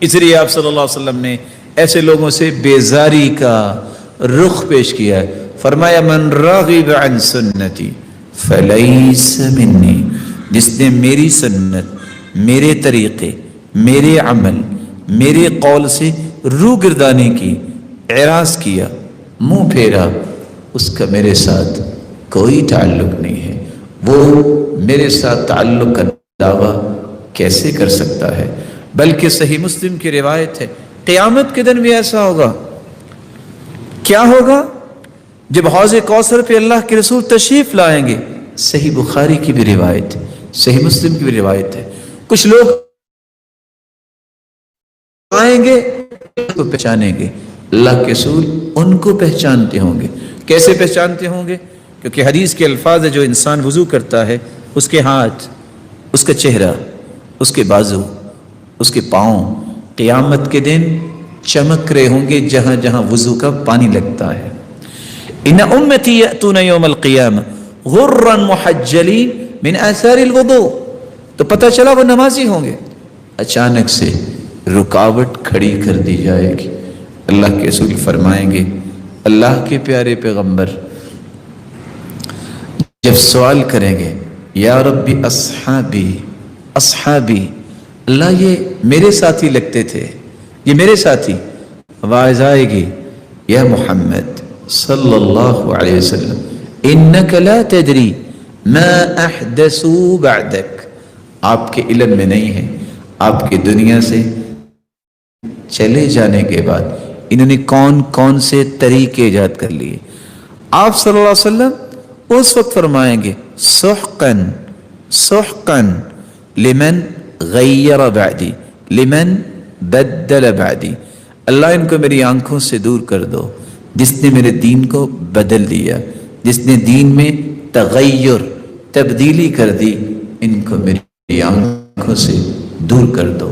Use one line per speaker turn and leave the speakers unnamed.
اس لیے آپ صلی اللہ علیہ وسلم نے ایسے لوگوں سے بیزاری کا رخ پیش کیا ہے. فرمایا من راغب عن سنتی فلیس منی، جس نے میری سنت، میرے طریقے، میرے عمل، میرے قول سے روگردانی کی، اعراض کیا، منہ پھیرا، اس کا میرے ساتھ کوئی تعلق نہیں ہے. وہ میرے ساتھ تعلق کا دعویٰ کیسے کر سکتا ہے؟ بلکہ صحیح مسلم کی روایت ہے قیامت کے دن بھی ایسا ہوگا. کیا ہوگا؟ جب حوض کوثر پہ اللہ کے رسول تشریف لائیں گے. صحیح بخاری کی بھی روایت ہے، صحیح مسلم کی بھی روایت ہے. کچھ لوگ آئیں گے کو پہچانیں گے، اللہ کے رسول ان کو پہچانتے ہوں گے. کیسے پہچانتے ہوں گے؟ کیونکہ حدیث کے الفاظ ہے جو انسان وضو کرتا ہے اس کے ہاتھ، اس کا چہرہ، اس کے بازو، اس کے پاؤں قیامت کے دن چمک رہے ہوں گے جہاں جہاں وضو کا پانی لگتا ہے. ان امتی یاتون یوم القیامہ غرا محجلین من آثار الوضوء. تو پتہ چلا وہ نمازی ہوں گے. اچانک سے رکاوٹ کھڑی کر دی جائے گی. اللہ کے رسول فرمائیں گے، اللہ کے پیارے پیغمبر جب سوال کریں گے یا ربی اصحابی اصحابی، اللہ یہ میرے ساتھی لگتے تھے، یہ میرے ساتھی. آواز آئے گی یا محمد صلی اللہ علیہ وسلم انک لا تدری ما احدثوا بعدک، آپ کے علم میں نہیں ہے آپ کے دنیا سے چلے جانے کے بعد انہوں نے کون کون سے طریقے ایجاد کر لیے. آپ صلی اللہ علیہ وسلم اس وقت فرمائیں گے سحقن سحقن لمن غیر بعدی لمن بدل بعدی، اللہ ان کو میری آنکھوں سے دور کر دو جس نے میرے دین کو بدل دیا، جس نے دین میں تغیر تبدیلی کر دی، ان کو میری آنکھوں سے دور کر دو.